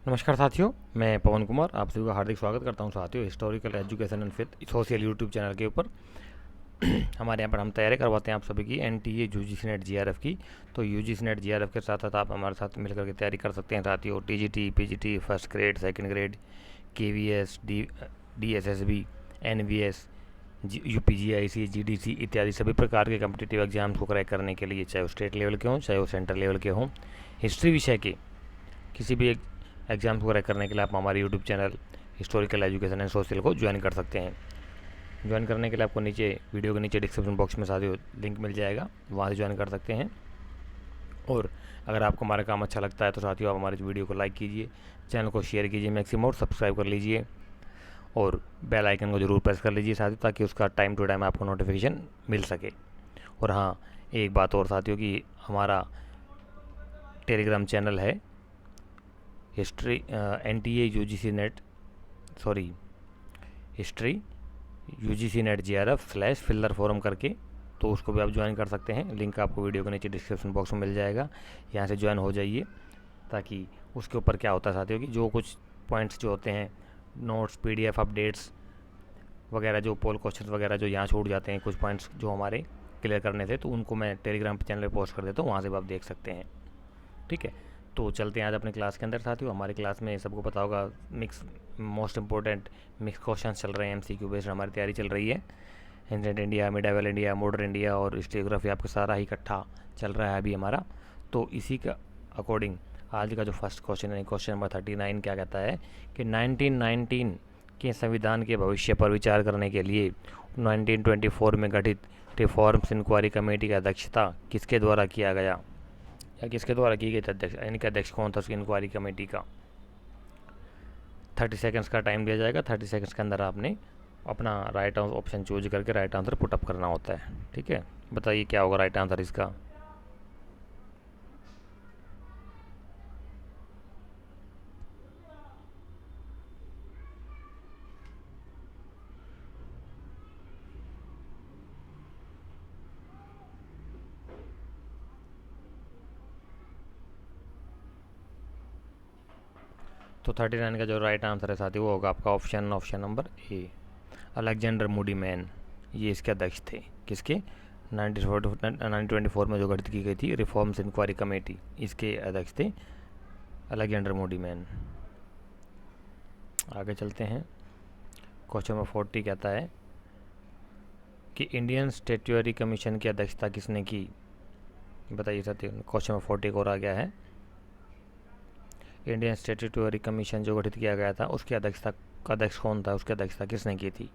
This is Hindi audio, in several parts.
नमस्कार साथियों, मैं पवन कुमार आप सभी का हार्दिक स्वागत करता हूं साथियों हिस्टोरिकल एजुकेशन एंड फिर सोशल यूट्यूब चैनल के ऊपर। हमारे यहाँ पर हम तैयारी करवाते हैं आप सभी की एनटीए यूजीसी नेट जीआरएफ की। तो यूजीसी नेट जीआरएफ के साथ साथ आप हमारे साथ मिलकर के तैयारी कर सकते हैं साथियों। TGT, PGT, first grade, second grade, KVS, DSSB, NVS, UPGIC, GDC इत्यादि सभी प्रकार के कम्पिटिटिव एग्जाम्स को क्रैक करने के लिए, चाहे वो स्टेट लेवल के हों चाहे वो सेंट्रल लेवल के हों, हिस्ट्री विषय के किसी भी एग्जाम्स को क्रैक करने के लिए आप हमारे YouTube channel historical education and social को ज्वाइन कर सकते हैं। ज्वाइन करने के लिए आपको नीचे वीडियो के नीचे डिस्क्रिप्शन बॉक्स में साथियों लिंक मिल जाएगा, वहाँ से ज्वाइन कर सकते हैं। और अगर आपको हमारा काम अच्छा लगता है तो साथियों आप हमारे वीडियो को लाइक कीजिए, चैनल को शेयर कीजिए मैक्सिमम और सब्सक्राइब कर लीजिए और बेल आइकन को ज़रूर प्रेस कर लीजिए साथियों, ताकि उसका टाइम टू टाइम आपको नोटिफिकेशन मिल सके। और हाँ, एक बात और साथियों की हमारा टेलीग्राम चैनल है history NTA UGC NET sorry history UGC NET जीआरएफ/फिल्लर फोरम करके, तो उसको भी आप ज्वाइन कर सकते हैं। लिंक आपको वीडियो के नीचे डिस्क्रिप्शन बॉक्स में मिल जाएगा, यहाँ से ज्वाइन हो जाइए। ताकि उसके ऊपर क्या होता है साथियों कि जो कुछ पॉइंट्स जो होते हैं, नोट्स, पीडीएफ अपडेट्स वगैरह, जो पोल क्वेश्चन वगैरह जो यहाँ छूट जाते हैं, कुछ पॉइंट्स जो हमारे क्लियर करने थे, तो उनको मैं टेलीग्राम चैनल पर पोस्ट कर देता हूँ, वहाँ से भी आप देख सकते हैं। ठीक है, तो चलते हैं आज अपने क्लास के अंदर साथियों। हमारी क्लास में सबको पता होगा mix most important mix question चल रहे हैं, एमसीक्यू बेस्ड हमारी तैयारी चल रही है। Ancient India, medieval India, modern India और हिस्टोग्राफी आपका सारा ही इकट्ठा चल रहा है अभी हमारा। तो इसी का अकॉर्डिंग आज का जो फर्स्ट क्वेश्चन है, क्वेश्चन नंबर 39 क्या कहता है कि 1919 के संविधान के भविष्य पर विचार करने के लिए 1924 में गठित रिफॉर्म्स इंक्वायरी कमेटी का अध्यक्षता किसके द्वारा किया गया, या किसके द्वारा की गई थी अध्यक्ष, यानी कि अध्यक्ष कौन था उसकी इंक्वायरी कमेटी का। 30 सेकंड्स का टाइम दिया जाएगा। 30 सेकंड्स के अंदर आपने अपना राइट ऑप्शन चूज करके राइट आंसर पुटअप करना होता है। ठीक है, बताइए क्या होगा राइट आंसर इसका। तो 39 का जो राइट आंसर है साथी वो होगा आपका ऑप्शन नंबर ए, अलेक्जेंडर मूडी मैन। ये इसके अध्यक्ष थे, किसके 1924 में जो गठित की गई थी रिफॉर्म्स इंक्वायरी कमेटी, इसके अध्यक्ष थे अलेक्जेंडर मूडी मैन। आगे चलते हैं। क्वेश्चन नंबर 40 कहता है कि इंडियन स्टैट्यूटरी कमीशन की अध्यक्षता किसने की। बताइए साथी, क्वेश्चन नंबर 40 को आ गया है। इंडियन स्टैट्यूटरी कमीशन जो गठित किया गया था उसकी अध्यक्षता का अध्यक्ष कौन था, उसकी अध्यक्षता किसने की थी।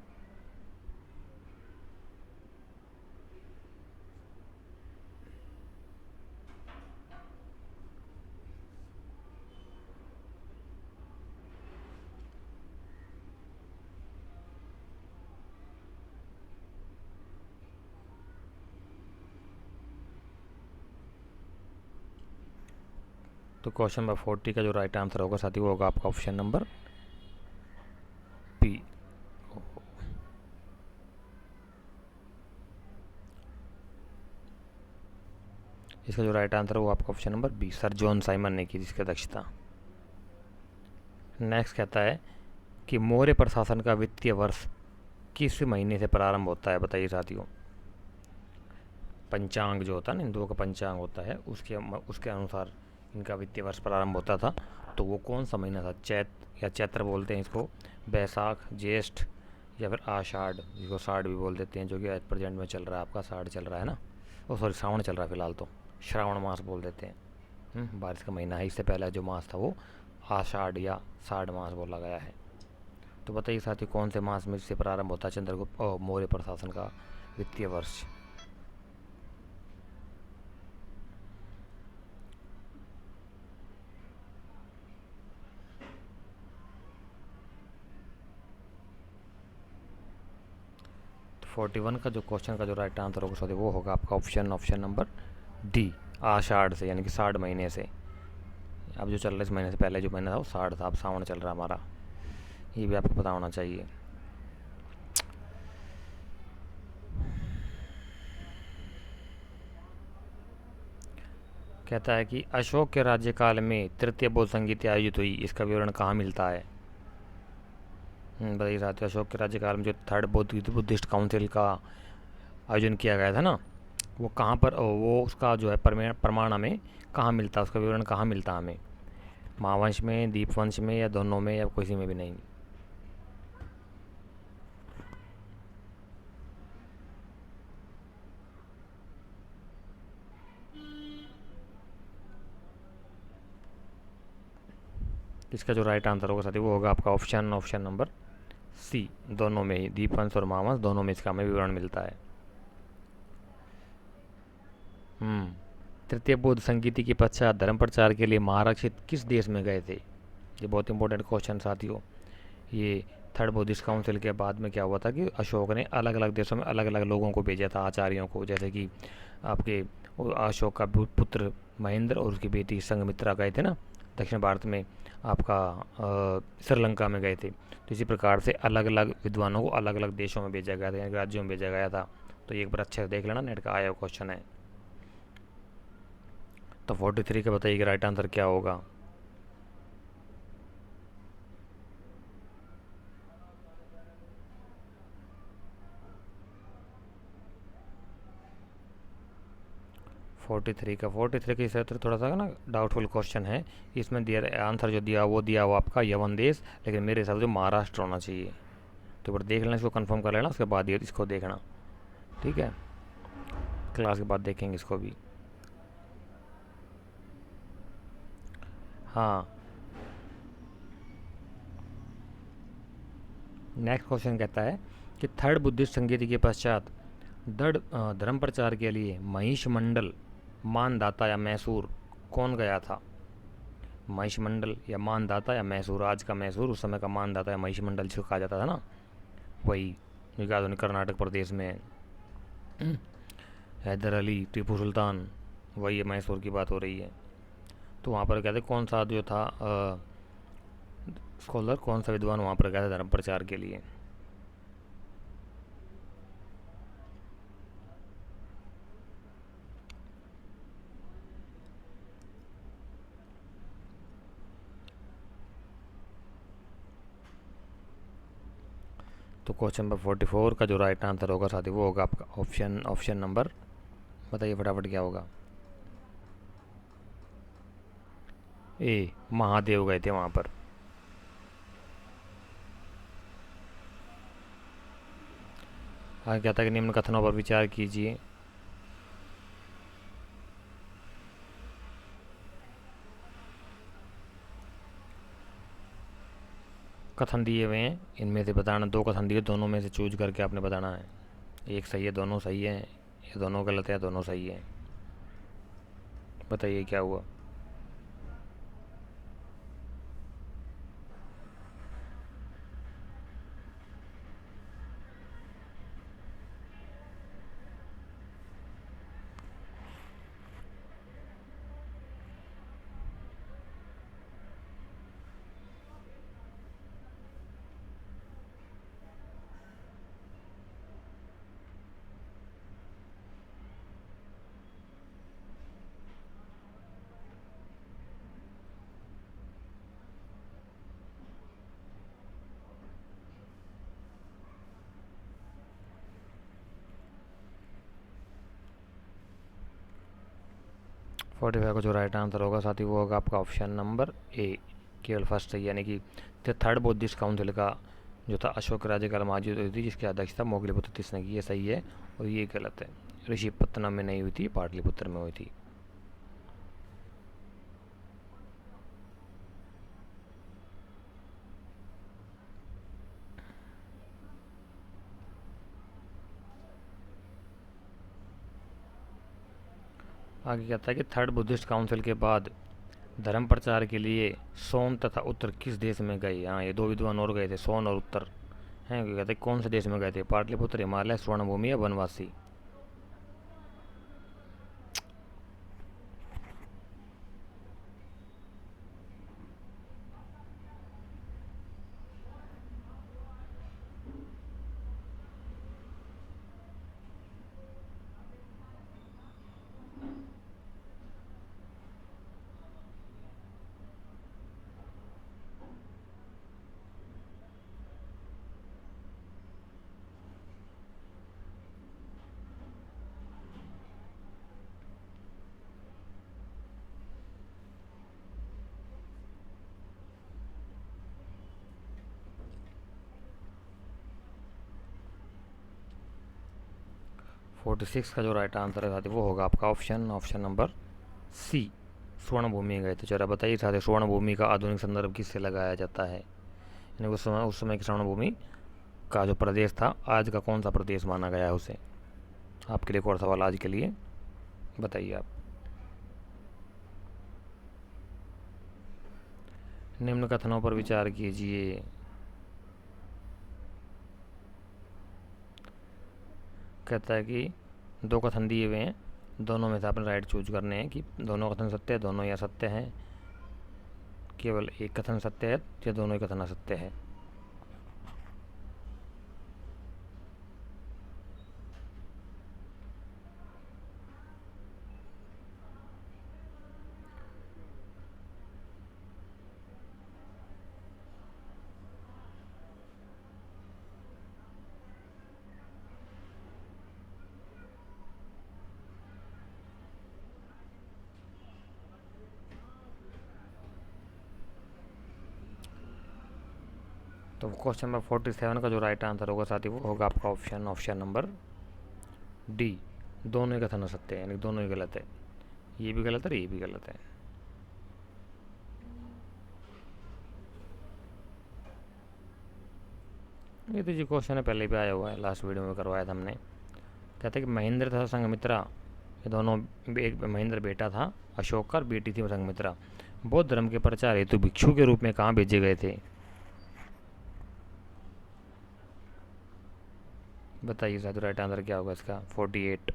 तो क्वेश्चन नंबर 40 का जो राइट आंसर होगा साथी वो होगा आपका ऑप्शन नंबर बी। इसका जो राइट आंसर है वो आपका option number B, sir John Simon ने की जिसकी अध्यक्षता। नेक्स्ट कहता है कि मौर्य प्रशासन का वित्तीय वर्ष किस महीने से प्रारंभ होता है। बताइए साथियों, पंचांग जो होता है ना, हिंदुओं का पंचांग होता है, उसके अनुसार इनका वित्तीय वर्ष प्रारंभ होता था। तो वो कौन सा महीना था, चैत या चैत्र बोलते हैं इसको, बैसाख, ज्येष्ठ या फिर आषाढ़, जिसको साढ़ भी बोल देते हैं, जो कि एज प्रेजेंट में चल रहा है आपका साढ़ चल रहा है ना, ओ सॉरी श्रावण चल रहा है फिलहाल, तो श्रावण मास बोल देते हैं। बारिश का महीना है, इससे पहले जो मास था वो आषाढ़ या साढ़ मास बोला गया है। तो बताइए साथी कौन से मास में से प्रारंभ होता है चंद्रगुप्त मौर्य प्रशासन का वित्तीय वर्ष। तो 41 का जो क्वेश्चन का जो राइट आंसर होगा सॉरी वो होगा आपका ऑप्शन नंबर डी, आषाढ़ से, यानी कि साढ़ महीने से। अब जो चल रहा है इस महीने से पहले जो महीना था वो साढ़ था, अब सावन चल रहा हमारा, ये भी आपको पता होना चाहिए। कहता है कि अशोक के राज्यकाल में तृतीय बौद्ध संगीति आयोजित हुई, इसका विवरण कहाँ मिलता है? बताइए साथियों, अशोक के राज्यकाल में जो थर्ड बुद्धिस्ट काउंसिल का आयोजन किया गया था ना, वो कहाँ पर, वो उसका जो है प्रमाण हमें कहाँ मिलता है, उसका विवरण कहाँ मिलता है हमें? महावंश में, दीपवंश में, या दोनों में, या किसी में भी नहीं? इसका जो राइट आंसर होगा साथियों वो होगा आपका ऑप्शन नंबर सी, दोनों में ही, दीपवंश और महावंश दोनों में इसका हमें विवरण मिलता है। तृतीय बौद्ध संगीति के पश्चात धर्म प्रचार के लिए महारक्षित किस देश में गए थे? ये बहुत इंपॉर्टेंट क्वेश्चन साथियों। ये थर्ड बुद्धिस्ट काउंसिल के बाद में क्या हुआ था कि अशोक ने अलग अलग देशों में अलग अलग लोगों को भेजा था, आचार्यों को, जैसे कि आपके अशोक का पुत्र महेंद्र और उसकी बेटी संघमित्रा गए थे ना दक्षिण भारत में, आपका श्रीलंका में गए थे। तो इसी प्रकार से अलग अलग विद्वानों को अलग अलग देशों में भेजा गया था, यानी राज्यों में भेजा गया था। तो ये एक बार अच्छे से देख लेना, नेट का आया हुआ क्वेश्चन है। तो 43 का बताइए राइट आंसर क्या होगा? फोर्टी थ्री का क्षेत्र थोड़ा सा ना डाउटफुल क्वेश्चन है। इसमें दिया आंसर जो दिया वो दिया हुआ आपका यवन देश, लेकिन मेरे हिसाब से महाराष्ट्र होना चाहिए। तो एक बार देख लेना, इसको कंफर्म कर लेना, उसके बाद ये इसको देखना, ठीक है? क्लास के बाद देखेंगे इसको भी। हाँ, नेक्स्ट क्वेश्चन कहता है कि थर्ड बुद्धिस्ट संगीति के पश्चात दृढ़ धर्म प्रचार के लिए महिष मंडल, मानदाता या मैसूर कौन गया था? महिष मंडल या मानदाता या मैसूर, आज का मैसूर, उस समय का मानदाता या महिष मंडल जिसको कहा जाता था ना, वही जो आधुनिक कर्नाटक प्रदेश में है। हैदर अली, टीपू सुल्तान, वही मैसूर की बात हो रही है। तो वहाँ पर कहते कौन सा जो था स्कॉलर, कौन सा विद्वान वहाँ पर गया था धर्म प्रचार के लिए? तो क्वेश्चन नंबर 44 का जो राइट आंसर होगा साथी वो होगा आपका ऑप्शन नंबर, बताइए फटाफट क्या होगा? ए, महादेव गए थे वहाँ पर। आगे क्या था कि निम्न कथनों पर विचार कीजिए। कथन दिए हुए हैं, इनमें से बताना, दो कथन दिए, दोनों में से चूज करके आपने बताना है। एक सही है, दोनों सही है, या दोनों गलत है, दोनों सही है? बताइए क्या हुआ? फोर्टी फाइव का जो राइट आंसर होगा साथी वो होगा आपका ऑप्शन नंबर ए, केवल फर्स्ट है, यानी कि थर्ड बुद्धिस्ट काउंसिल का जो था अशोक राज्यकाल में आयोजित हुई थी, जिसकी अध्यक्षता मोगलीपुत्र तीसरे ने की, ये सही है। और ये गलत है, ऋषिपत्तनम में नहीं हुई थी, पाटलिपुत्र में हुई थी। आगे कहता है कि थर्ड बुद्धिस्ट काउंसिल के बाद धर्म प्रचार के लिए सोन तथा उत्तर किस देश में गए? हाँ, ये दो विद्वान और गए थे, सोन और उत्तर हैं। कहते हैं कौन से देश में गए थे? पाटलिपुत्र, हिमालय, स्वर्णभूमि या वनवासी? 46 का जो राइट आंसर है साथी वो होगा आपका ऑप्शन नंबर सी, स्वर्ण भूमि गए थे। चलो बताइए साथी, स्वर्ण भूमि का आधुनिक संदर्भ किससे लगाया जाता है, यानी उस समय की स्वर्ण भूमि का जो प्रदेश था आज का कौन सा प्रदेश माना गया है उसे। आपके लिए एक और सवाल आज के लिए, बताइए आप। निम्न कथनों पर विचार कीजिए। कहता है कि दो कथन दिए हुए हैं, दोनों में से आपने राइट चूज करने हैं कि दोनों कथन सत्य है, दोनों या सत्य हैं, केवल एक कथन सत्य है या दोनों ही कथन असत्य है। तो क्वेश्चन नंबर 47 का जो राइट आंसर होगा साथी वो होगा आपका ऑप्शन नंबर डी, दोनों ही कथन असत्य है, यानी दोनों ही गलत है। ये भी गलत है, ये भी गलत है। ये तो जी क्वेश्चन है पहले भी आया हुआ है, लास्ट वीडियो में करवाया था हमने। कहते हैं कि महेंद्र तथा संघमित्रा, ये दोनों, एक महेंद्र बेटा था अशोक का, बेटी थी संघमित्रा, बौद्ध धर्म के प्रचार हेतु भिक्षु के रूप में कहाँ भेजे गए थे। बताइए साथ, राइट आंसर क्या होगा इसका। 48।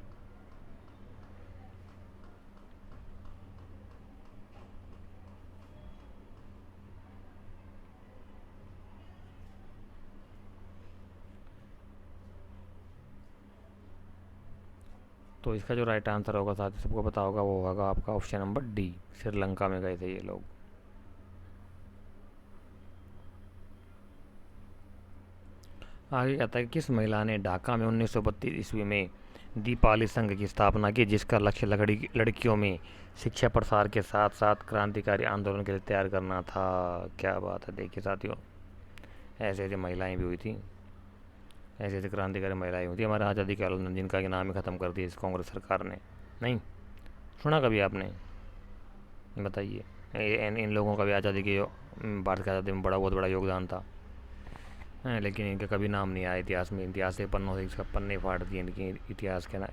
तो इसका जो राइट आंसर होगा साथ ही सबको पता होगा, वो होगा आपका ऑप्शन नंबर डी, श्रीलंका में गए थे ये लोग। आगे कहता है कि किस महिला ने ढाका में 1932 ईस्वी में दीपावली संघ की स्थापना की, जिसका लक्ष्य लड़कियों में शिक्षा प्रसार के साथ साथ क्रांतिकारी आंदोलन के लिए तैयार करना था। क्या बात है, देखिए साथियों, ऐसे ऐसे महिलाएं भी हुई थी, ऐसे ऐसे क्रांतिकारी महिलाएं हुई थी हमारे आज़ादी के आंदोलन, जिनका कि नाम ही ख़त्म कर दिया इस कांग्रेस सरकार ने। नहीं सुना कभी आपने, बताइए। इन लोगों का भी आज़ादी के, भारत की आज़ादी में बहुत बड़ा योगदान था। लेकिन इनका कभी नाम नहीं आया इतिहास में, इतिहास के पन्नों से इसका पन्ने फाड़ दिए इनके इतिहास के ना।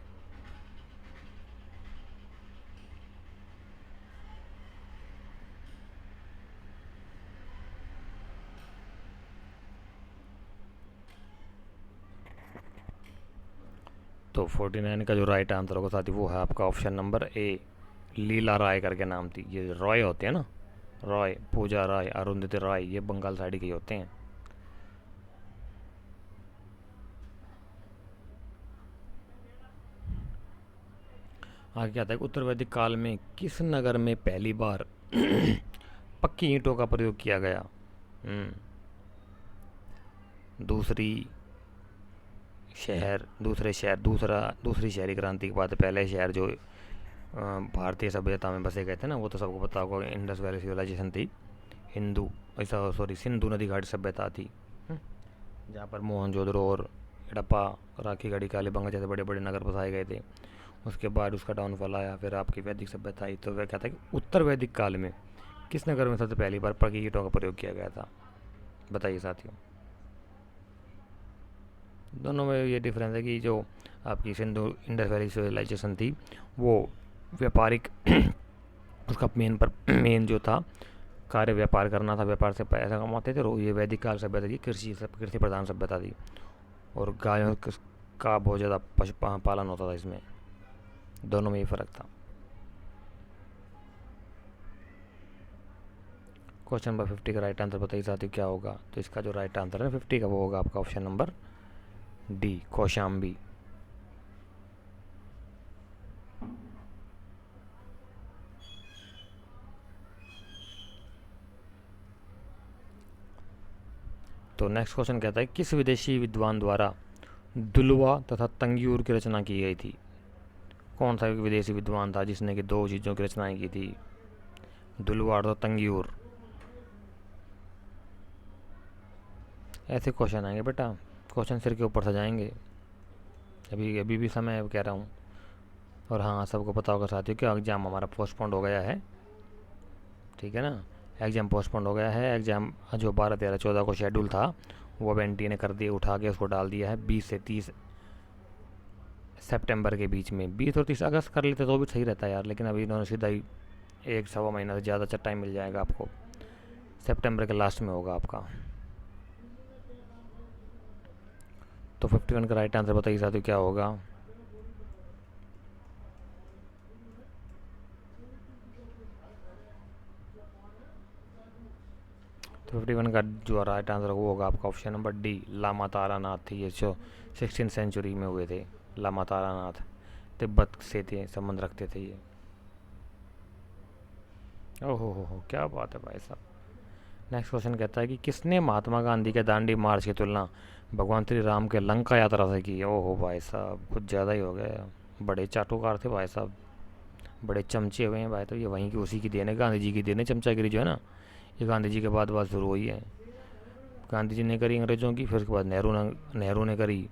तो 49 का जो राइट आंसर होगा साथी वो है आपका ऑप्शन नंबर ए, लीला राय करके नाम थी। ये रॉय होते हैं ना, रॉय, पूजा राय, अरुंधति राय, ये बंगाल साइड के होते हैं। आगे क्या था, उत्तर वैदिक काल में किस नगर में पहली बार पक्की ईंटों का प्रयोग किया गया। दूसरी शहरी क्रांति के बाद पहले शहर जो भारतीय सभ्यता में बसे गए थे ना, वो तो सबको पता होगा, इंडस वैली सिविलाइजेशन थी, सिंधु नदी घाटी सभ्यता थी, जहाँ पर मोहनजोदड़ो और हड़प्पा, राखी गढ़ी, कालीबंगा जैसे बड़े बड़े नगर बसाए गए थे। उसके बाद उसका डाउनफॉल आया, फिर आपकी वैदिक सभ्यता आई। तो वह कहता है कि उत्तर वैदिक काल में किस नगर में सबसे पहली बार पक्की ईंटों का प्रयोग किया गया था। बताइए साथियों। दोनों में ये डिफरेंस है कि जो आपकी सिंधु इंडस वैली सिविलाइजेशन थी वो व्यापारिक उसका मेन जो था कार्य व्यापार करना था, व्यापार से पैसा कमाते थे। और ये वैदिक काल सभ्यता की कृषि प्रधान सभ्यता थी, और गायों का बहुत ज़्यादा पशु पालन होता था इसमें। दोनों में ही फ़र्क था। क्वेश्चन नंबर 50 का राइट आंसर बताइए साथियों क्या होगा। तो इसका जो राइट आंसर है 50 का वो होगा आपका ऑप्शन नंबर डी, कौशाम्बी। तो नेक्स्ट क्वेश्चन कहता है किस विदेशी विद्वान द्वारा दुलवा तथा तंगीर की रचना की गई थी। कौन सा विदेशी विद्वान था जिसने कि दो चीज़ों की रचनाएं की थी, दुलवा और तंगीर। ऐसे क्वेश्चन आएंगे बेटा, क्वेश्चन सिर के ऊपर सजाएंगे, अभी अभी भी समय है, कह रहा हूँ। और हाँ, सबको पता होगा साथियों कि एग्ज़ाम हमारा पोस्टपोन्ड हो गया है, ठीक है ना। एग्ज़ाम पोस्टपोन्ड हो गया है। एग्ज़ाम जो 12, 13, 14 को शेड्यूल था वो अब एनटीए ने कर दिया, उठा के उसको डाल दिया है 20 से 30 सितंबर के बीच में। 20 और 30 अगस्त कर लेते तो भी सही रहता है यार, लेकिन अभी इन्होंने सीधा ही 1 सवा महीना से ज़्यादा टाइम मिल जाएगा आपको। सितंबर के लास्ट में होगा आपका। तो 51 का राइट आंसर बताइए साथियों क्या होगा। तो 51 का जो राइट आंसर वो होगा आपका option number D, Lama Taranath थे ये, जो 16th सेंचुरी में हुए थे। लामा तारानाथ तिब्बत से थे, संबंध रखते थे ये। ओहो हो, क्या बात है भाई साहब। नेक्स्ट क्वेश्चन कहता है कि किसने महात्मा गांधी के दांडी मार्च की तुलना भगवान श्री राम के लंका यात्रा से की। ओहो भाई साहब, कुछ ज़्यादा ही हो गया। बड़े चाटुकार थे भाई साहब, बड़े चमचे हुए हैं भाई। तो ये वहीं की उसी की देन है, गांधी जी की देन है चमचागिरी जो है ना, ये गांधी जी के बाद बात शुरू हुई है। गांधी जी ने करी अंग्रेज़ों की, फिर उसके बाद नेहरू ने करी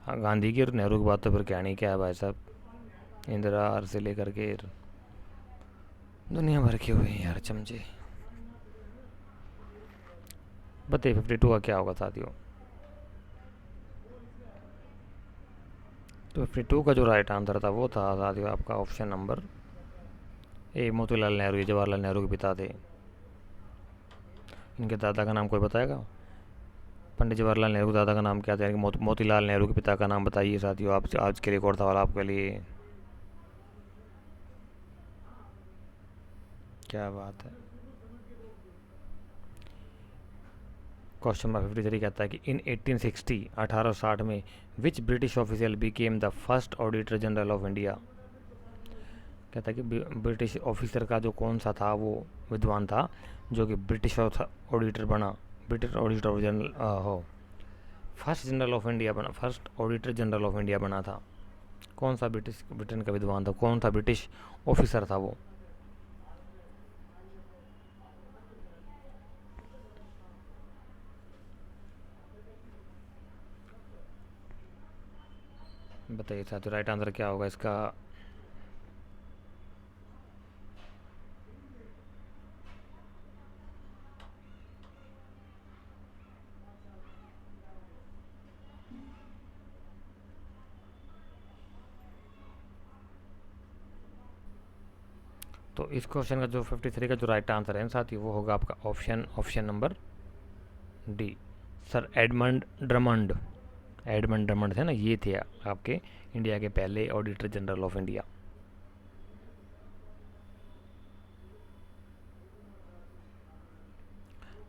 गांधी की, और नेहरू के बाद तो फिर कहने क्या है भाई साहब, इंदिरा से लेकर के दुनिया भर के हुए हैं यार चमचे। बताइए 52 का क्या होगा साथियों। तो 52 का जो राइट आंसर था वो था साथियों आपका ऑप्शन नंबर ए, मोतीलाल नेहरू। ये जवाहरलाल नेहरू के पिता थे। इनके दादा का नाम कोई बताएगा। पंडित जवाहरलाल नेहरू के दादा का नाम क्या था, मोतीलाल नेहरू के पिता का नाम बताइए साथियों। आप आज के रिकॉर्ड सवाल आपके लिए। क्या बात है। क्वेश्चन नंबर 53 कहता है कि इन 1860 1860 में विच British official became the first auditor general of India. कहता है कि ब्रिटिश ऑफिसर का जो कौन सा था वो विद्वान था जो कि ब्रिटिश ऑडिटर बना, ब्रिटिश ऑडिटर जनरल हो, फर्स्ट जनरल ऑफ इंडिया बना, first auditor general of India बना था। कौन सा ब्रिटेन का विद्वान था, कौन सा ब्रिटिश ऑफिसर था वो। बताइए साथियों राइट आंसर क्या होगा इसका। तो इस क्वेश्चन का जो 53 का जो राइट आंसर है साथी वो होगा आपका option number D, sir Edmund Drummond. Edmund Drummond थे ना, ये थे आपके इंडिया के पहले ऑडिटर जनरल ऑफ इंडिया।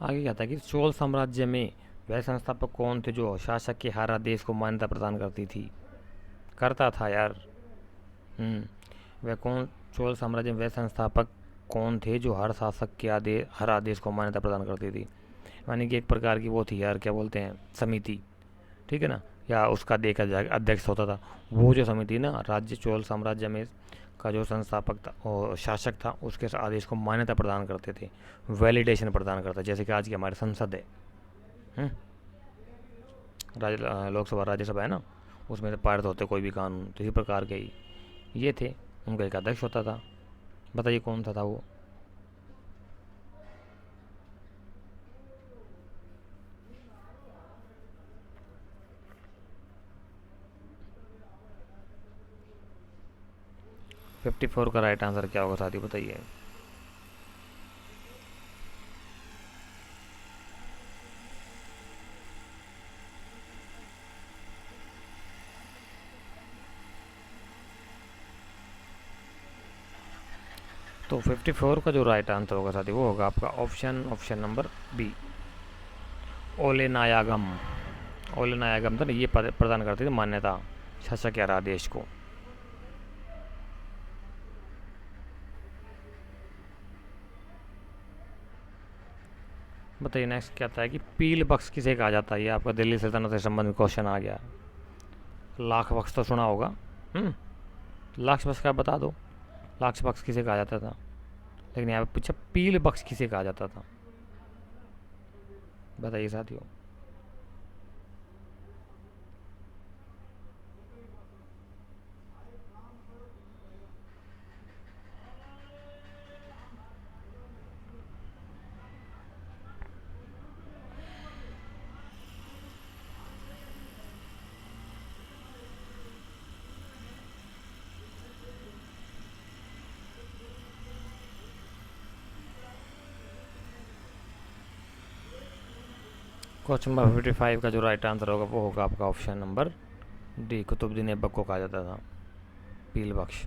आगे क्या था कि चोल साम्राज्य में वह संस्थापक कौन थे जो शासक के हर आदेश को मान्यता प्रदान करती थी, करता था यार। वह कौन, चोल साम्राज्य में वह संस्थापक कौन थे जो हर शासक के हर आदेश को मान्यता प्रदान करती थी। यानी कि एक प्रकार की वो थी यार, क्या बोलते हैं, समिति, ठीक है ना, या उसका देखा जाए अध्यक्ष होता था। वो जो समिति ना, राज्य चोल साम्राज्य में का जो संस्थापक था और शासक था उसके आदेश को मान्यता प्रदान करते थे, वैलिडेशन प्रदान करता, जैसे कि आज की हमारी संसद है, लोकसभा राज्यसभा है ना, उसमें से पारित होते कोई भी कानून, तो इसी प्रकार के ही ये थे। उनका एक अध्यक्ष होता था। बताइए कौन सा था वो। फिफ्टी फोर का राइट आंसर क्या होगा साथी बताइए। तो 54 का जो राइट आंसर होगा साथी वो होगा आपका ऑप्शन नंबर बी, ओले नायागम। ओले नायागम था ना, ये प्रदान करती थी मान्यता शासक के आदेश को। बताइए नेक्स्ट क्या था कि पील बख्श किसे कहा जाता है। ये आपका दिल्ली सल्तनत से संबंधित क्वेश्चन आ गया। लाख बख्श तो सुना होगा। लाख बख्श का बता दो, लाख बख्श किसे कहा जाता था, लेकिन यहाँ पे पूछा पील बख्श किसे कहा जाता था। बताइए साथियों। क्वेश्चन नंबर 55 का जो राइट आंसर होगा वो होगा आपका option number D, Qutbuddin Aibak को कहा जाता था पील बख्श।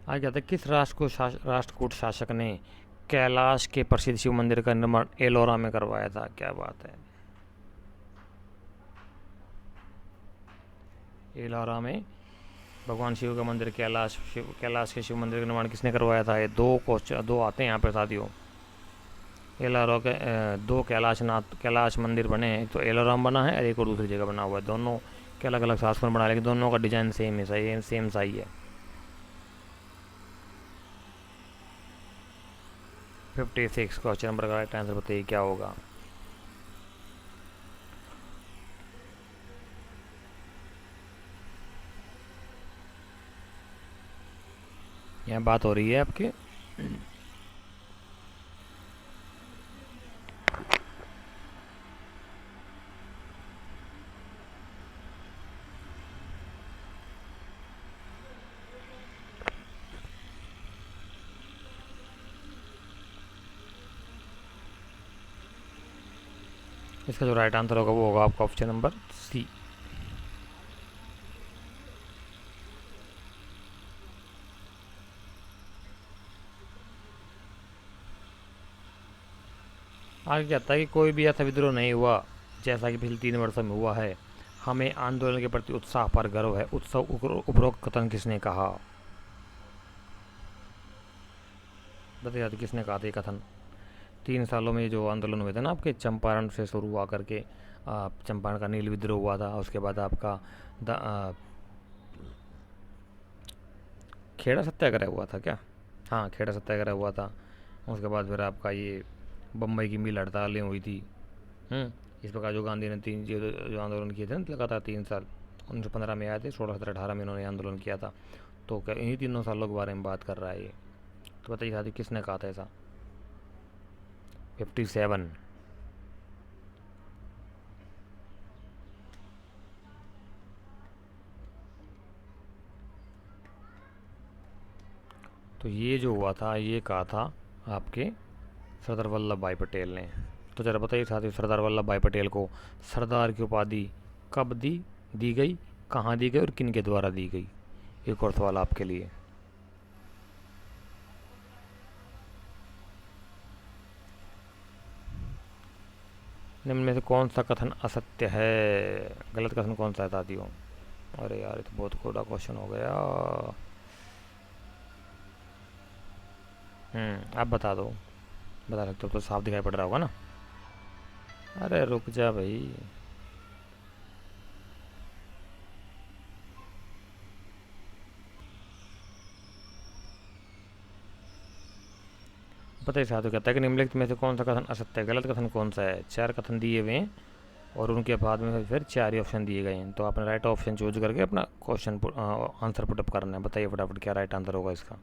आगे कहते हैं किस राष्ट्रकूट शासक ने कैलाश के प्रसिद्ध शिव मंदिर का निर्माण एलोरा में करवाया था? क्या बात है, एलोरा में भगवान शिव का मंदिर, कैलाश के शिव मंदिर का निर्माण किसने करवाया था? ये दो क्वेश्चन दो आते हैं यहाँ पे साथियों। एलोरा के दो कैलाश मंदिर बने हैं, तो एलोरा में बना है और एक और दूसरी जगह बना हुआ है। दोनों के अलग अलग शासकों में बना, लेकिन दोनों का डिजाइन सेम है, सेम सा ही है। 56 क्वेश्चन नंबर का राइट आंसर बताइए क्या होगा। यहाँ बात हो रही है आपके इसका जो राइट आंसर होगा वो होगा आपका ऑप्शन नंबर सी। आगे कहता है कि कोई भी ऐसा विद्रोह नहीं हुआ जैसा कि पिछले 3 वर्षों में हुआ है, हमें आंदोलन के प्रति उत्साह पर गर्व है, उत्सव उपरोक्त कथन किसने कहा? बताइए किसने कहा था ये कथन? 3 सालों में जो आंदोलन हुए थे ना आपके, चंपारण से शुरू हुआ करके चंपारण का नील विद्रोह हुआ था, उसके बाद आपका खेड़ा सत्याग्रह हुआ था क्या? हाँ, खेड़ा सत्याग्रह हुआ था। उसके बाद फिर आपका ये बम्बई की मिल हड़तालें हुई थी। इस प्रकार जो गांधी ने जो आंदोलन किए थे ना लगातार 3 साल, 1915 में आए थे, 16, 17, 18 में इन्होंने आंदोलन किया था। तो क्या इन्हीं 3 सालों के बारे में बात कर रहा है ये? तो बताइए साथी किसने कहा था ऐसा? 57। तो ये जो हुआ था ये कहा था आपके सरदार वल्लभ भाई पटेल ने। तो जरा बताइए साथियों, सरदार वल्लभ भाई पटेल को सरदार की उपाधि कब दी गई, कहाँ दी गई और किन के द्वारा दी गई? एक और सवाल आपके लिए। निम्न में से कौन सा कथन असत्य है? गलत कथन कौन सा है साथियों? अरे यार, ये तो बहुत कोड़ा क्वेश्चन हो गया। आप बता दो, बता सकते हो तो साफ दिखाई पड़ रहा होगा ना। अरे रुक जा भाई। बताइए साथियों, कहता है कि निम्नलिखित में से कौन सा कथन असत्य है? गलत कथन कौन सा है? 4 कथन दिए हुए हैं और उनके बाद में फिर 4 ही ऑप्शन दिए गए हैं, तो आपने राइट ऑप्शन चूज करके अपना क्वेश्चन आंसर पुटअप करना है। बताइए फटाफट क्या राइट आंसर होगा इसका।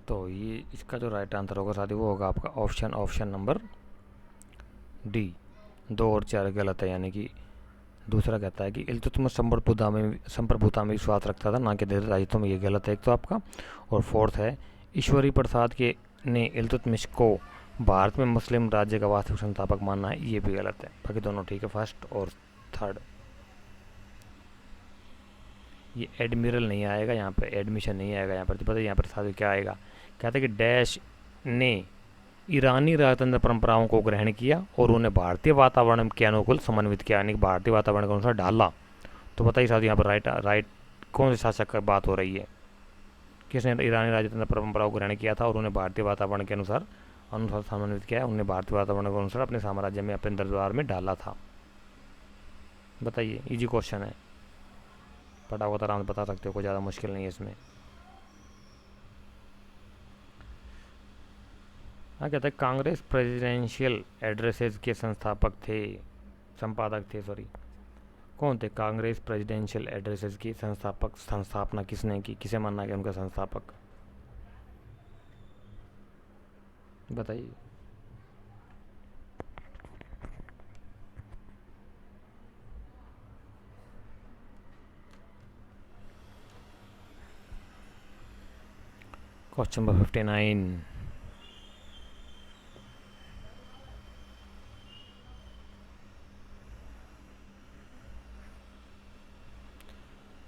तो ये इसका जो राइट आंसर होगा साथी वो होगा आपका ऑप्शन नंबर डी। 2 और 4 गलत है, यानी कि दूसरा कहता है कि इल्तुतमिश संप्रभुता में विश्वास रखता था, ना कि दहशत राजत्व में। ये गलत है एक तो आपका। और फोर्थ है ईश्वरी प्रसाद के ने इल्तुतमिश को भारत में मुस्लिम राज्य का वास्तविक संस्थापक मानना है, ये भी गलत है। बाकी दोनों ठीक है, फर्स्ट और थर्ड। ये एडमिरल नहीं आएगा यहाँ पे, एडमिशन नहीं आएगा यहाँ पर। तो पता है यहाँ पर साथ क्या आएगा? कहते हैं कि डैश ने ईरानी राजतंत्र परंपराओं को ग्रहण किया और उन्हें भारतीय वातावरण के अनुकूल समन्वित किया, यानी भारतीय वातावरण के अनुसार डाला। तो बताइए साहब यहाँ पर राइट राइट कौन से शासक की बात हो रही है? किसने ईरानी राजतंत्र परंपरा को ग्रहण किया था और उन्हें भारतीय वातावरण के अनुसार अनुसार समन्वित किया है, उन्हें भारतीय वातावरण के अनुसार अपने साम्राज्य में, अपने दरबार में डाला था? बताइए, इजी क्वेश्चन है, पढ़ा हुआ तो आराम से बता सकते हो, कोई ज़्यादा मुश्किल नहीं है इसमें। हाँ, कहते हैं कांग्रेस प्रेसिडेंशियल एड्रेसेस के संपादक थे सॉरी, कौन थे? कांग्रेस प्रेसिडेंशियल एड्रेसेस की संस्थापना किसने की? किसे माना गया उनका संस्थापक? बताइए। Question number 59।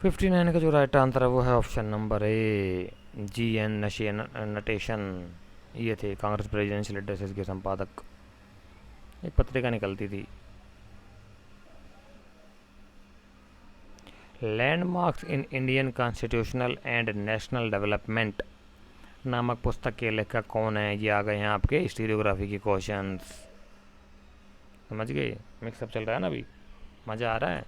59 का जो राइट आंसर है वो है ऑप्शन नंबर ए, GN नटेशन। ये थे कांग्रेस प्रेसिडेंशियल एड्रेसेस के संपादक। एक पत्रिका निकलती थी। Landmarks in Indian constitutional and national development नामक पुस्तक के लेखक कौन है? ये आ गए हैं आपके हिस्टोरियोग्राफी के क्वेश्चंस। समझ गए? मिक्सअप चल रहा है ना अभी, मज़ा आ रहा है?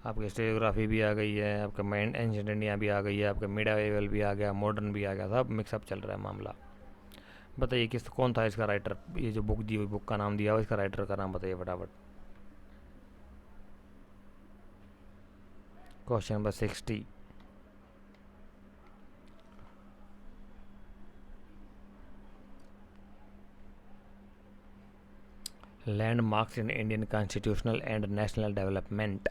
आपकी हिस्टोरियोग्राफी भी आ गई है, आपका माइंड एंशिएंट इंडिया भी आ गई है, आपका मिडाइवल भी आ गया, मॉडर्न भी आ गया, सब मिक्सअप चल रहा है मामला। बताइए कौन था इसका राइटर? ये जो बुक दी हुई, बुक का नाम दिया हुआ, इसका राइटर का नाम बताइए फटाफट। Question number 60। Landmarks in Indian constitutional and national development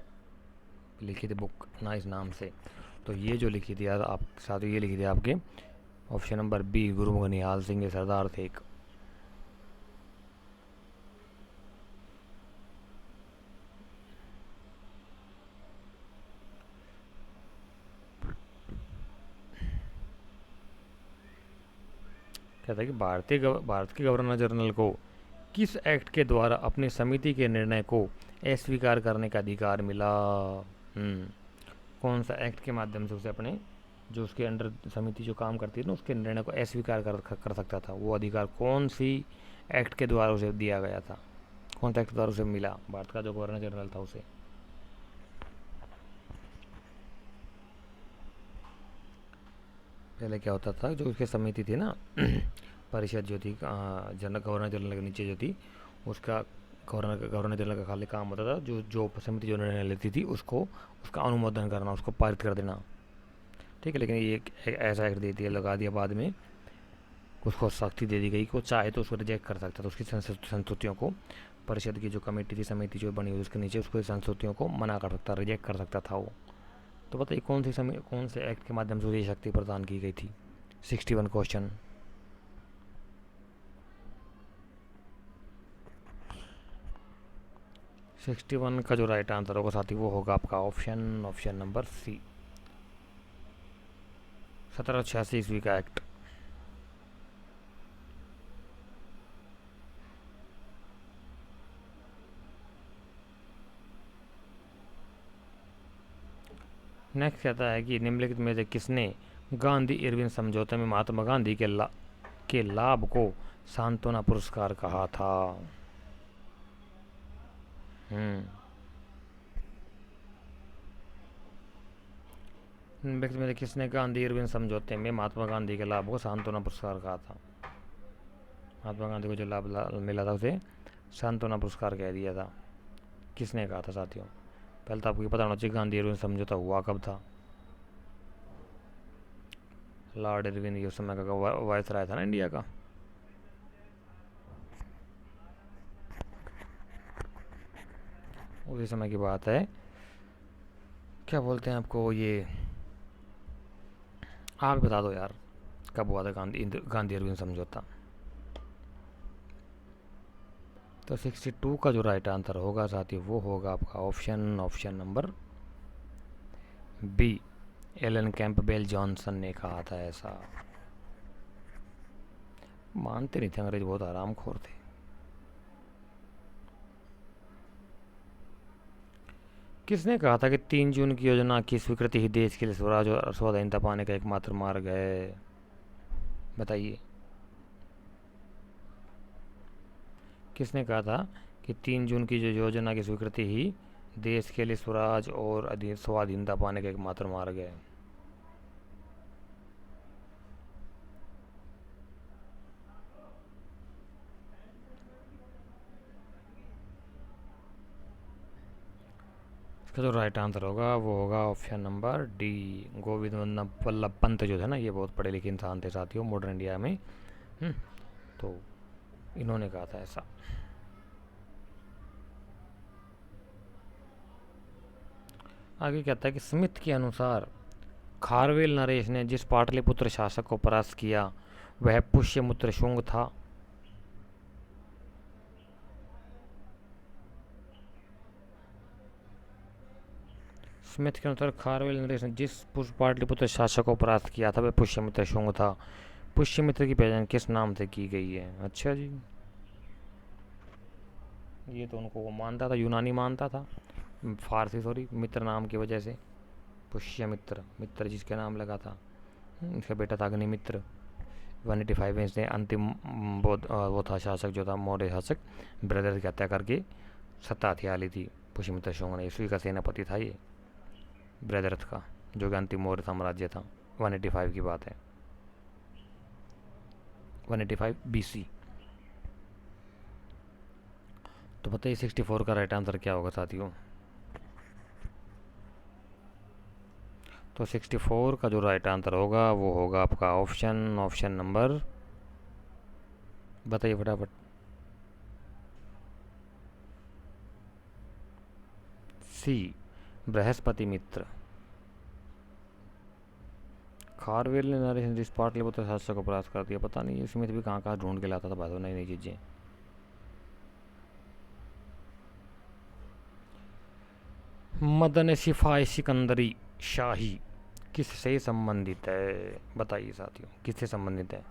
लिखी थी बुक ना इस नाम से। तो ये जो लिखी थी यार आप साथ, ये लिखी थी आपके ऑप्शन नंबर बी, गुरु निहाल सिंह, सरदार थे एक। कहता है कि भारत के गवर्नर जनरल को किस एक्ट के द्वारा अपनी समिति के निर्णय को अस्वीकार करने का अधिकार मिला? कौन सा एक्ट के माध्यम से उसे अपने जो उसके अंडर समिति जो काम करती है ना, उसके निर्णय को अस्वीकार कर सकता था? वो अधिकार कौन सी एक्ट के द्वारा उसे दिया गया था? कौन सा एक्ट के द्वारा उसे मिला, भारत का जो गवर्नर जनरल था उसे? पहले क्या होता था, जो उसकी समिति थी ना परिषद जो थी गवर्नर जनरल के नीचे जो थी, उसका गवर्नर जनरल का खाली काम होता था जो समिति जो निर्णय लेती थी उसको, उसका अनुमोदन करना, उसको पारित कर देना। ठीक है, लेकिन ये एक ऐसा एक्ट दे दिया, लगा दिया बाद में, उसको सख्ती दे दी गई कि वो चाहे तो उसको रिजेक्ट कर सकता था, उसकी संस्तुतियों को, परिषद की जो कमेटी थी, समिति जो बनी हुई उसके नीचे, उसको संस्तुतियों को मना कर सकता, रिजेक्ट कर सकता था वो। तो बताइए कौन से एक्ट के माध्यम से ये शक्ति प्रदान की गई थी? 61 क्वेश्चन। सिक्सटी वन का जो राइट आंसर होगा साथी वो होगा आपका ऑप्शन नंबर सी, 1786 ईस्वी का एक्ट। नेक्स्ट कहता है कि निम्नलिखित में से किसने गांधी इरविन समझौते में महात्मा गांधी के लाभ को सांत्वना पुरस्कार कहा था? निम्नलिखित में से किसने गांधी इरविन समझौते में महात्मा गांधी के लाभ को सांत्वना पुरस्कार कहा था? महात्मा गांधी को जो लाभ मिला था उसे सांत्वना पुरस्कार कह दिया था। किसने कहा था साथियों? पहले तो आपको पता होना चाहिए गांधी इरविन समझौता हुआ कब था। लॉर्ड इरविन ये उस समय का वायसराय था ना इंडिया का। उसी समय की बात है। क्या बोलते हैं आपको, ये आप बता दो यार कब हुआ था गांधी इरविन समझौता? तो 62 का जो राइट आंसर होगा साथी वो होगा आपका option number B, Alan Campbell Johnson ने कहा था ऐसा। मानते नहीं थे अंग्रेज, बहुत आरामखोर थे। किसने कहा था कि 3 जून की योजना की स्वीकृति ही देश के लिए स्वराज और स्वाधीनता पाने का एकमात्र मार्ग है? बताइए, किसने कहा था कि 3 जून की जो योजना की स्वीकृति ही देश के लिए स्वराज और स्वाधीनता पाने का एकमात्र मार्ग है? इसका जो राइट आंसर होगा वो होगा option number D, Govind Vallabh Pant जो है ना, ये बहुत पढ़े लिखे इंसान थे साथियों मॉडर्न इंडिया में। हम्म, तो इन्होंने कहा था ऐसा। आगे कहता है कि स्मिथ के अनुसार खारवेल नरेश ने जिस पाटलिपुत्र शासक को परास्त किया वह पुष्यमित्र शुंग था। स्मिथ के अनुसार खारवेल नरेश ने जिस पाटलिपुत्र शासक को परास्त किया था वह पुष्यमित्र शुंग था। पुष्यमित्र की पहचान किस नाम से की गई है? अच्छा जी, ये तो उनको वो मानता था, यूनानी मानता था, फारसी सॉरी, मित्र नाम की वजह से पुष्यमित्र, मित्र जिसके नाम लगा था। इसका बेटा था अग्निमित्र। 185 में इसने अंतिम वो था शासक जो था मौर्य शासक, ब्रदर की हत्या करके सत्ता हथिया ली थी पुष्यमित्र शुंग ने। ईस्वी का सेनापति था ये ब्रदरथ का, जो कि अंतिम मौर्य साम्राज्य था। 185 की बात है, 185 BC। तो बताइए 64 का राइट आंसर क्या होगा साथियों? तो 64 का जो राइट आंसर होगा वो होगा आपका ऑप्शन नंबर, बताइए फटाफट। सी, बृहस्पति मित्र। खारवेल ने नरेश जिस पाटलिपुत्र शासक को परास्त कर दिया, पता नहीं स्मिथ भी कहाँ कहाँ ढूंढ के लाता था भाई नई नई चीज़ें। मदन सिफाई सिकंदरी शाही किससे संबंधित है? बताइए साथियों, किससे संबंधित है?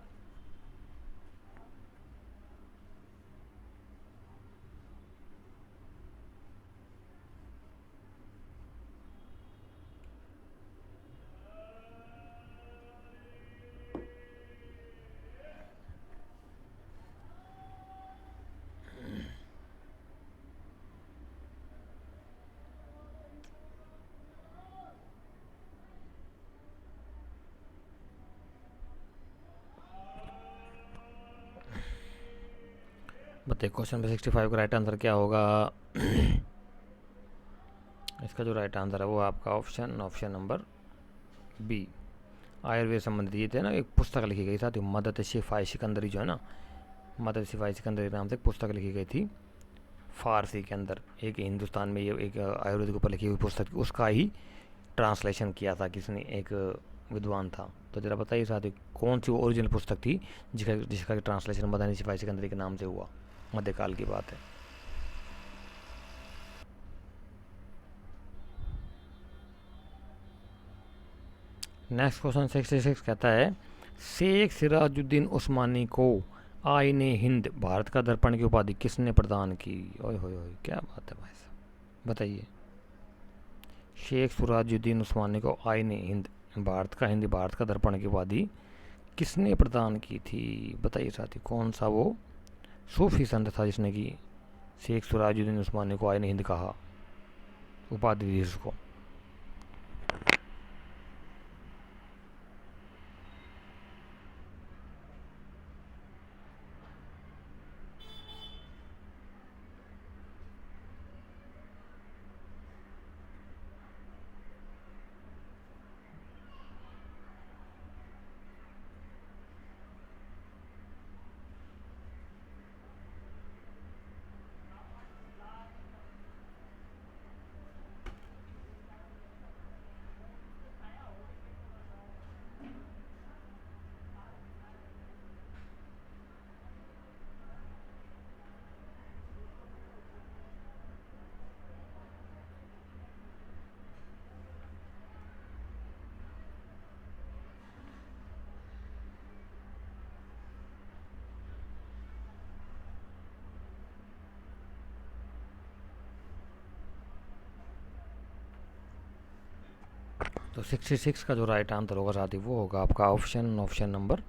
बताइए क्वेश्चन नंबर 65 का राइट आंसर क्या होगा? इसका जो राइट आंसर है वो आपका ऑप्शन नंबर बी, आयुर्वेद संबंधित ये थे ना। एक पुस्तक लिखी गई थी मदद शिफाई सिकंदरी जो है ना, मदद शिफाई सिकंदरी नाम से एक पुस्तक लिखी गई थी फारसी के अंदर। एक हिंदुस्तान में ये एक आयुर्वेद के ऊपर लिखी हुई पुस्तक, उसका ही ट्रांसलेशन किया था किसने, एक विद्वान था। तो जरा बताइए साथी कौन सी वो ओरिजिनल पुस्तक थी जिसका ट्रांसलेशन मदनी सिपाही सिकंदरी के नाम से हुआ? मध्यकाल की बात है। नेक्स्ट क्वेश्चन 66 कहता है शेख सिराजुद्दीन उस्मानी को आईने हिंद भारत का दर्पण की उपाधि किसने प्रदान की? ओए होए होए, क्या बात है भाई साहब, बताइए। शेख सिराजुद्दीन उस्मानी को आईने हिंद भारत का दर्पण की उपाधि किसने प्रदान की थी? बताइए साथी, कौन सा वो सूफी संत था जिसने की शेख सिराजुद्दीन उस्मानी को आईने हिंद कहा, उपाधि दी उसको? तो 66 का जो राइट आंसर होगा साथी वो होगा आपका option number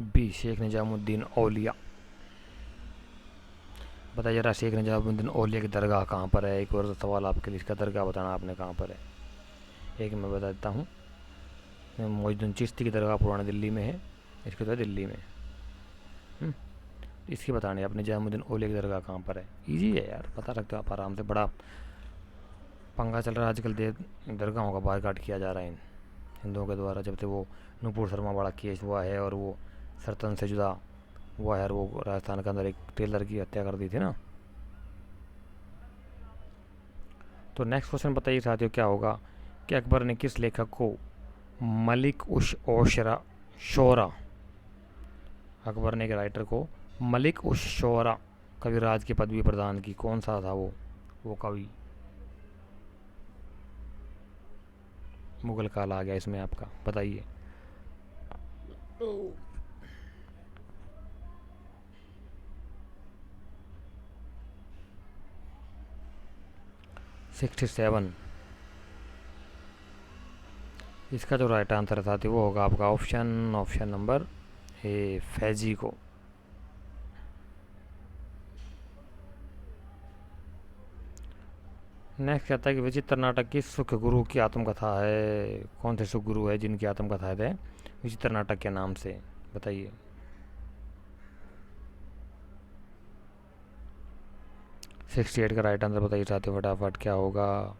B, Sheikh Nizamuddin Auliya. बताइए जरा, शेख निजामुद्दीन औलिया की दरगाह कहाँ पर है? एक और सवाल आपके लिए, इसका दरगाह बताना आपने कहाँ पर है। एक मैं बता देता हूँ, मोइनुद्दीन चिश्ती की दरगाह पुरानी दिल्ली में है, इसके तो है दिल्ली में। इसकी बतानी है, अपने निजामुद्दीन औलिया की दरगाह कहाँ पर है। ईजी है यार, बता सकते हो आप आराम से। बड़ा पंगा चल रहा है आजकल, दरगाहों का बायकॉट किया जा रहा है हिंदुओं के द्वारा। जब से वो नूपुर शर्मा बड़ा केस हुआ है और वो सरतन से जुदा हुआ है, और वो राजस्थान के अंदर एक टेलर की हत्या कर दी थी ना। तो नेक्स्ट क्वेश्चन बताइए साथियों, क्या होगा कि अकबर ने किस लेखक को मलिक उश ओशरा शोरा, अकबर ने एक राइटर को मलिक उश शोरा कविराज की पदवी प्रदान की? कौन सा था वो कवि? मुगल काल आ गया इसमें आपका, बताइए। 67। इसका जो राइट आंसर था वो होगा आपका ऑप्शन नंबर ए, फैजी को। नेक्स्ट कहता है कि विचित्र नाटक की सुख गुरु की आत्मकथा है? कौन से सुख गुरु है जिनकी आत्मकथा है विचित्र नाटक के नाम से? बताइए। 68 का राइट आंसर बताइए साथियों फटाफट, क्या होगा?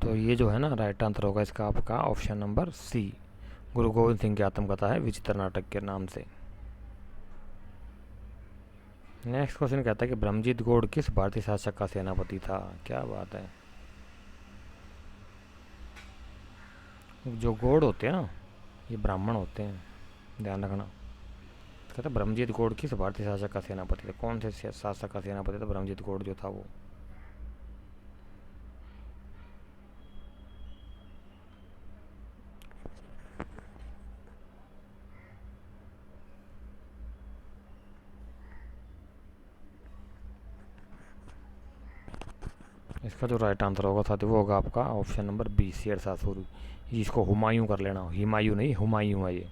तो ये जो है ना राइट आंसर होगा इसका आपका ऑप्शन नंबर सी, गुरु गोविंद सिंह की आत्मकथा है विचित्र नाटक के नाम से। नेक्स्ट क्वेश्चन कहता है कि ब्रह्मजीत गौड़ किस भारतीय शासक का सेनापति था? क्या बात है। जो गौड़ होते हैं ना, ये ब्राह्मण होते हैं, ध्यान रखना। कहता है ब्रह्मजीत गौड़ किस भारतीय शासक का सेनापति था? कौन से शासक का सेनापति था ब्रह्मजीत गौड़ जो था वो? इसका जो राइट आंसर होगा साथी वो होगा आपका option number B, Sher Shah Suri. जिसको हुमायूं कर लेना, हुमायूं नहीं हुमायूं है ये,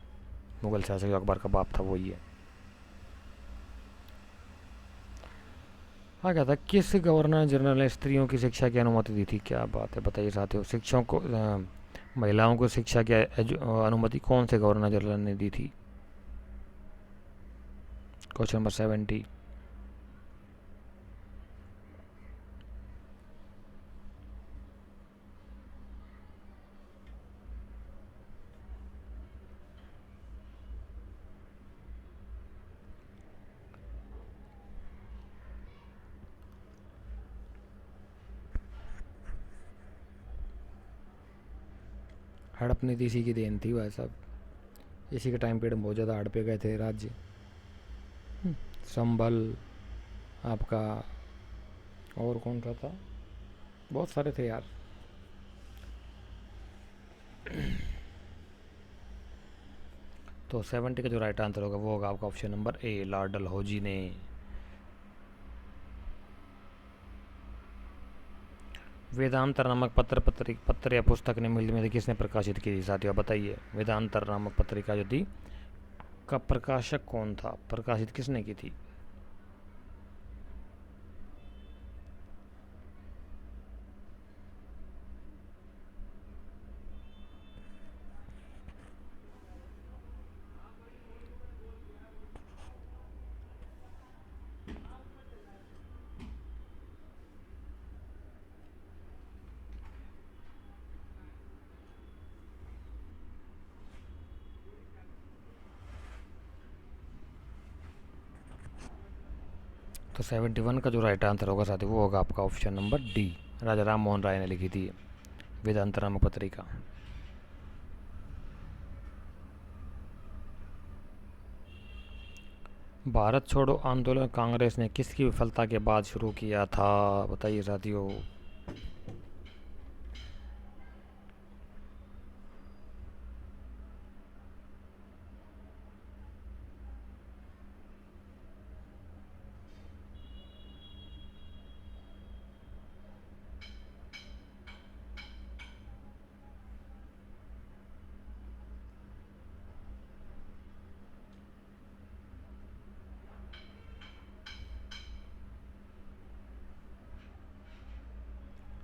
मुगल शासक जो अकबर का बाप था वही है। हाँ, क्या था, किस गवर्नर जनरल ने स्त्रियों की शिक्षा की अनुमति दी थी? क्या बात है, बताइए साथियों। शिक्षकों को महिलाओं को शिक्षा की अनुमति कौन से गवर्नर जनरल ने दी थी? Question number 70। हड़प नीति इसी की देन थी भाई साहब। इसी के टाइम पीरियड में बहुत ज़्यादा हड़पे गए थे राज्य। संभल आपका, और कौन सा था, बहुत सारे थे यार। तो 70 का जो राइट आंसर होगा वो होगा आपका ऑप्शन नंबर ए, लॉर्ड डलहौजी ने। वेदांतर नामक पत्र या पुस्तक ने मिल में से किसने प्रकाशित की थी साथियों? बताइए। वेदांतर नामक पत्रिका जो थी का प्रकाशक कौन था, प्रकाशित किसने की थी? तो 71 का जो राइट आंसर होगा साथी वो होगा आपका ऑप्शन नंबर डी, राजा राम मोहन राय ने लिखी थी वेदांत नामक पत्रिका। भारत छोड़ो आंदोलन कांग्रेस ने किसकी विफलता के बाद शुरू किया था, बताइए साथियों।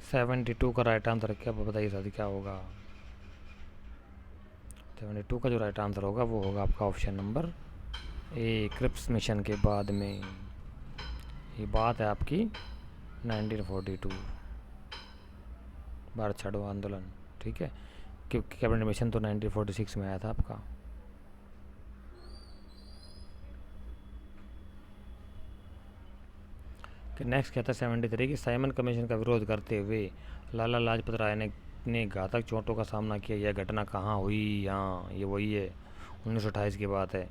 सेवेंटी टू का राइट आंसर क्या, बताइए साथी क्या होगा। 72 का जो राइट आंसर होगा वो होगा आपका option number A, Cripps mission के बाद में। ये बात है आपकी 1942 भारत छोड़ो आंदोलन, ठीक है, क्योंकि कैबिनेट मिशन तो 1946 में आया था आपका। नेक्स्ट कहता है 73 की साइमन कमीशन का विरोध करते हुए लाला लाजपत राय ने घातक चोटों का सामना किया। यह घटना कहाँ हुई, यहाँ ये वही है 1928 की बात है,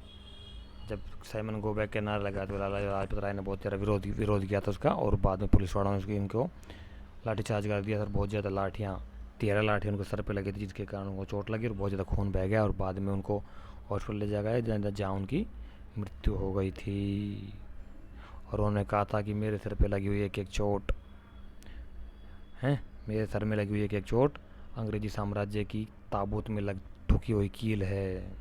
जब साइमन गो बैक के नारा लगा तो लाला लाजपत राय ने बहुत ज़्यादा विरोध किया था उसका, और बाद में पुलिस वालों ने इनको लाठीचार्ज कर दिया सर। बहुत ज़्यादा लाठियाँ, 13 लाठियाँ उनको सर पे लगी थी, जिसके कारण उनको चोट लगी और बहुत ज़्यादा खून बह गया, और बाद में उनको हॉस्पिटल ले जाया गया जहाँ उनकी मृत्यु हो गई थी। और उन्होंने कहा था कि मेरे सर पे लगी हुई एक चोट है, मेरे सर में लगी हुई एक चोट अंग्रेजी साम्राज्य की ताबूत में ठुकी हुई कील है।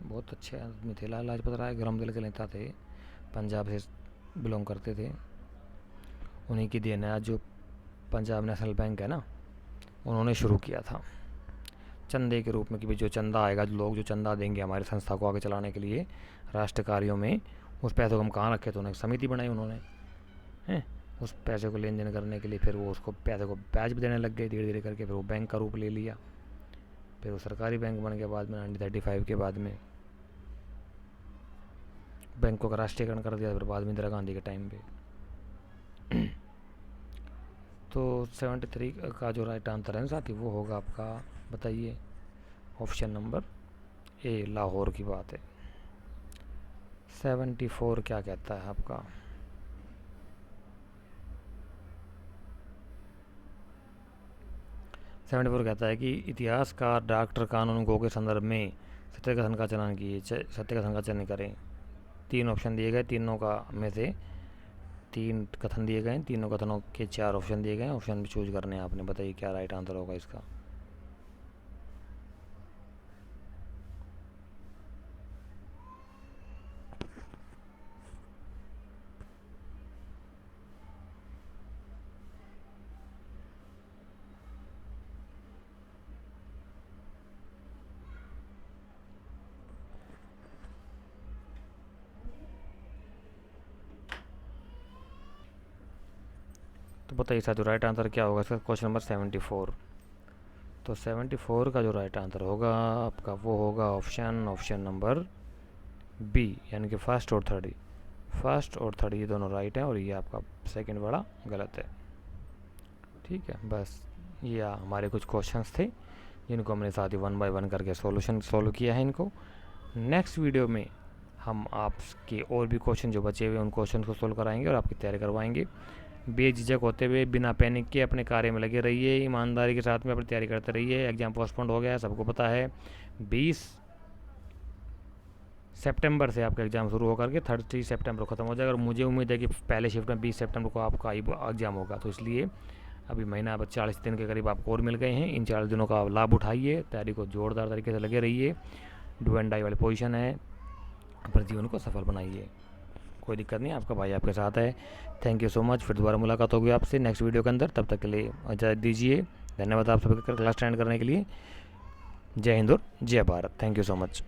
बहुत अच्छे आदमी थे लाला लाजपत राय, गरम दिल के नेता थे, पंजाब से बिलोंग करते थे। उन्हीं की देन है आज जो पंजाब नेशनल बैंक है ना, उन्होंने शुरू किया था चंदे के रूप में कि भाई जो चंदा आएगा, जो लोग जो चंदा देंगे हमारी संस्था को आगे चलाने के लिए राष्ट्र कार्यों में, उस पैसों को हम कहाँ रखे, तो उन्होंने समिति बनाई उन्होंने हैं उस पैसे को लेन देन करने के लिए। फिर वो उसको पैसे को ब्याज भी देने लग गए धीरे धीरे करके, फिर वो बैंक का रूप ले लिया, फिर वो सरकारी बैंक बन गया बाद में 1935 के बाद में, बैंकों का राष्ट्रीयकरण कर दिया फिर बाद में इंदिरा गांधी के टाइम पे। तो 73 का जो राइट आंसर है साथी वो होगा आपका, बताइए ऑप्शन नंबर ए, लाहौर की बात है। 74 क्या कहता है आपका, सेवेंटी फोर कहता है कि इतिहासकार डॉक्टर कानून गो के संदर्भ में सत्य कथन का चलन किए, सत्य कथन का चयन करें। 3 ऑप्शन दिए गए, तीनों का में से 3 कथन दिए गए, तीनों कथनों के 4 ऑप्शन दिए गए, ऑप्शन भी चूज करने हैं आपने, बताइए क्या राइट आंसर होगा इसका। तो बताइए साथ राइट आंसर क्या होगा इसका, क्वेश्चन नंबर 74। तो 74 का जो राइट आंसर होगा आपका वो होगा ऑप्शन नंबर बी, यानी कि फर्स्ट और थर्ड ये दोनों राइट हैं, और ये आपका सेकंड वाला गलत है। ठीक है, बस ये हमारे कुछ क्वेश्चंस थे जिनको हमने साथ ही 1 बाय 1 करके सोल्व किया है इनको। नेक्स्ट वीडियो में हम आपके और भी क्वेश्चन जो बचे हुए उन क्वेश्चन को सोल्व कराएंगे और आपकी तैयारी करवाएंगे। बेझिझक होते हुए बिना पैनिक के अपने कार्य में लगे रहिए, ईमानदारी के साथ में अपनी तैयारी करते रहिए। एग्ज़ाम पोस्टपोन्ड हो गया है, सबको पता है। 20 सितंबर से आपका एग्ज़ाम शुरू होकर के 30 सितंबर को ख़त्म हो जाएगा, और मुझे उम्मीद है कि पहले शिफ्ट में 20 सितंबर को आपका एग्ज़ाम होगा। तो इसलिए अभी महीना 40 दिन के करीब आपको और मिल गए हैं। इन 40 दिनों का लाभ उठाइए, तैयारी को जोरदार तरीके से लगे रहिए। डू एंड डाई वाली पोजीशन है, अपने जीवन को सफल बनाइए। कोई दिक्कत नहीं, आपका भाई आपके साथ है। Thank you so much. फिर दोबारा मुलाकात होगी आपसे नेक्स्ट वीडियो के अंदर, तब तक के लिए इजाज़त दीजिए। धन्यवाद आप सभी का क्लास अटेंड करने के लिए। जय हिंद और जय Bharat. Thank you so much.